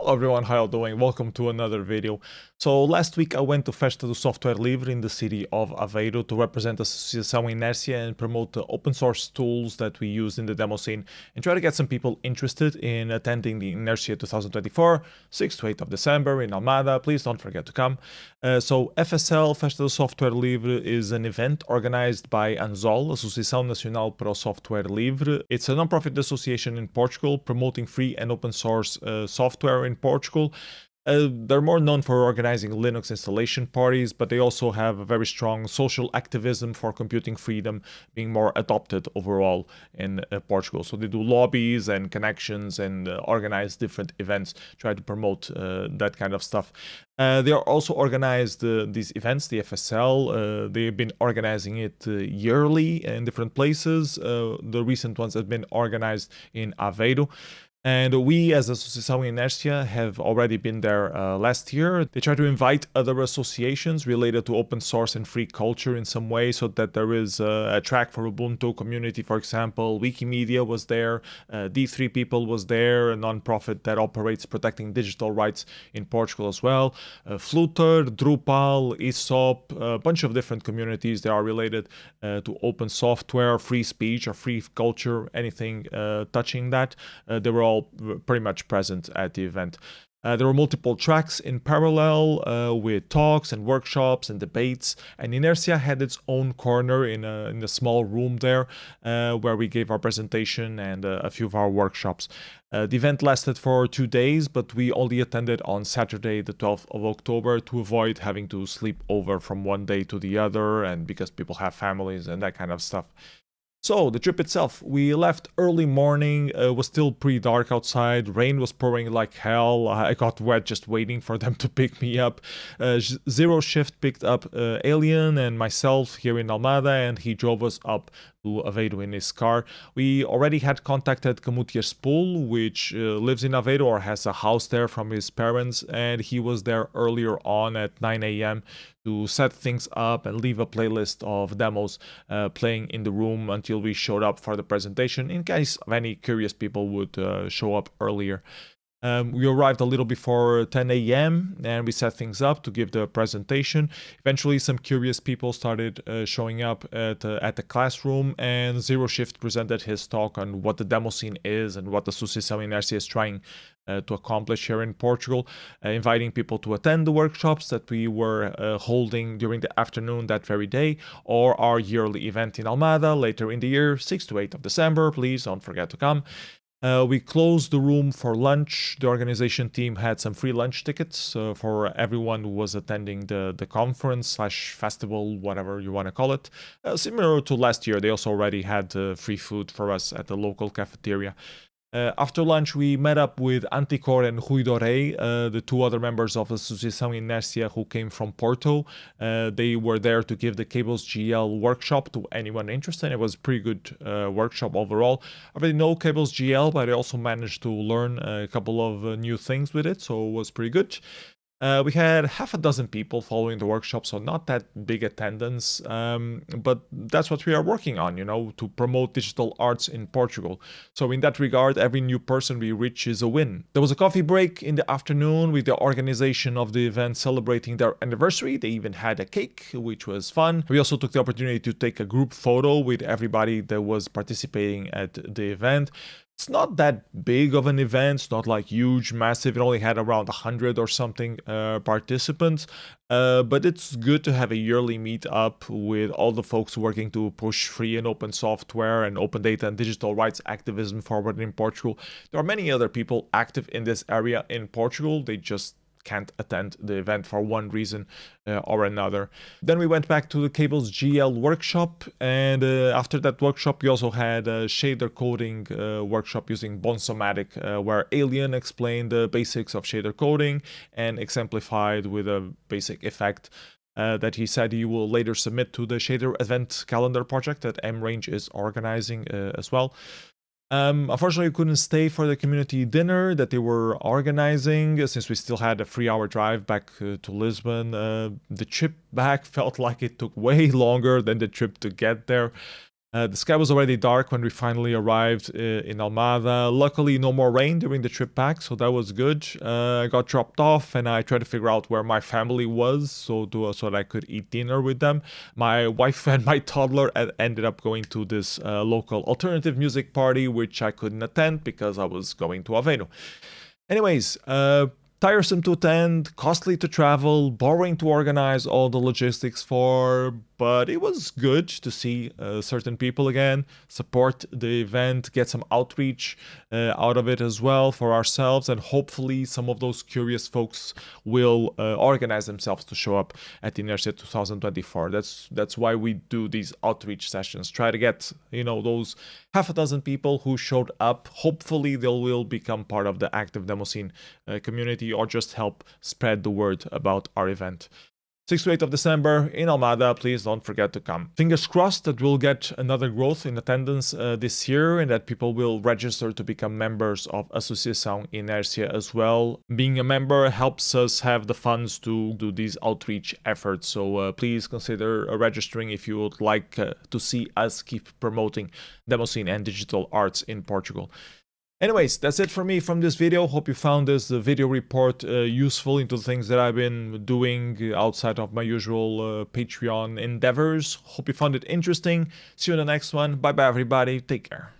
Hello everyone, how are you doing? Welcome to another video. So last week I went to Festa do Software Livre in the city of Aveiro to represent Associação Inércia and promote the open source tools that we use in the Demoscene and try to get some people interested in attending the Inércia 2024, 6 to 8 of December in Almada. Please don't forget to come. So FSL, Festa do Software Livre, is an event organized by ANSOL, Associação Nacional para o Software Livre. It's a non-profit association in Portugal promoting free and open source software in Portugal. They're more known for organizing Linux installation parties, but they also have a very strong social activism for computing freedom being more adopted overall in Portugal. So they do lobbies and connections and organize different events, try to promote that kind of stuff. They are also organized these events, the FSL. They've been organizing it yearly in different places. The recent ones have been organized in Aveiro. And we, as Associação Inércia, have already been there last year. They try to invite other associations related to open source and free culture in some way, so that there is a track for Ubuntu community, for example. Wikimedia was there, D3 People was there, a non-profit that operates protecting digital rights in Portugal as well. Flutter, Drupal, ESOP, a bunch of different communities that are related to open software, free speech, or free culture, anything touching that. They were all pretty much present at the event. There were multiple tracks in parallel with talks and workshops and debates, and Inertia had its own corner in a small room there where we gave our presentation and a few of our workshops. The event lasted for 2 days, but we only attended on Saturday, the 12th of October, to avoid having to sleep over from one day to the other, and because people have families and that kind of stuff. So, the trip itself, we left early morning, it was still pretty dark outside, rain was pouring like hell, I got wet just waiting for them to pick me up. Zero Shift picked up Alien and myself here in Almada, and he drove us up to Aveiro in his car. We already had contacted Camutia Spool, which lives in Aveiro or has a house there from his parents, and he was there earlier on at 9 a.m. to set things up and leave a playlist of demos playing in the room until we showed up for the presentation, in case any curious people would show up earlier. We arrived a little before 10 a.m. and we set things up to give the presentation. Eventually, some curious people started showing up at the classroom, and Zero Shift presented his talk on what the Demoscene is and what the Associação Inércia is trying to accomplish here in Portugal, inviting people to attend the workshops that we were holding during the afternoon that very day, or our yearly event in Almada later in the year, 6 to 8 of December. Please don't forget to come. We closed the room for lunch. The organization team had some free lunch tickets for everyone who was attending the conference / festival, whatever you want to call it. Similar to last year, they also already had free food for us at the local cafeteria. After lunch, we met up with Anticor and Rui Dorei, the two other members of Associação Inércia who came from Porto. They were there to give the Cables GL workshop to anyone interested. It was a pretty good workshop overall. I already know Cables GL, but I also managed to learn a couple of new things with it, so it was pretty good. We had half a dozen people following the workshop, so not that big attendance, but that's what we are working on, to promote digital arts in Portugal. So in that regard, every new person we reach is a win. There was a coffee break in the afternoon with the organization of the event celebrating their anniversary. They even had a cake, which was fun. We also took the opportunity to take a group photo with everybody that was participating at the event. It's not that big of an event, it's not like huge, massive. It only had around 100 or something participants, but it's good to have a yearly meetup with all the folks working to push free and open software and open data and digital rights activism forward in Portugal. There are many other people active in this area in Portugal. They just can't attend the event for one reason or another. Then we went back to the Cables GL workshop, and after that workshop we also had a shader coding workshop using Bonsomatic, where Alien explained the basics of shader coding and exemplified with a basic effect that he said he will later submit to the shader event calendar project that MRange is organizing as well. Unfortunately, we couldn't stay for the community dinner that they were organizing since we still had a 3-hour drive back to Lisbon. The trip back felt like it took way longer than the trip to get there. The sky was already dark when we finally arrived in Almada. Luckily, no more rain during the trip back, so that was good. I got dropped off and I tried to figure out where my family was so that I could eat dinner with them. My wife and my toddler ended up going to this local alternative music party, which I couldn't attend because I was going to Aveiro. Anyways, tiresome to attend, costly to travel, boring to organize all the logistics for, but it was good to see certain people again, support the event, get some outreach out of it as well for ourselves, and hopefully some of those curious folks will organize themselves to show up at Inércia 2024. That's why we do these outreach sessions. Try to get, those half a dozen people who showed up. Hopefully they will become part of the active Demoscene community or just help spread the word about our event. 6th to 8th of December in Almada, please don't forget to come. Fingers crossed that we'll get another growth in attendance this year and that people will register to become members of Associação Inércia as well. Being a member helps us have the funds to do these outreach efforts, so please consider registering if you would like to see us keep promoting Demoscene and digital arts in Portugal. Anyways, that's it for me from this video. Hope you found this video report useful into the things that I've been doing outside of my usual Patreon endeavors. Hope you found it interesting. See you in the next one. Bye bye everybody. Take care.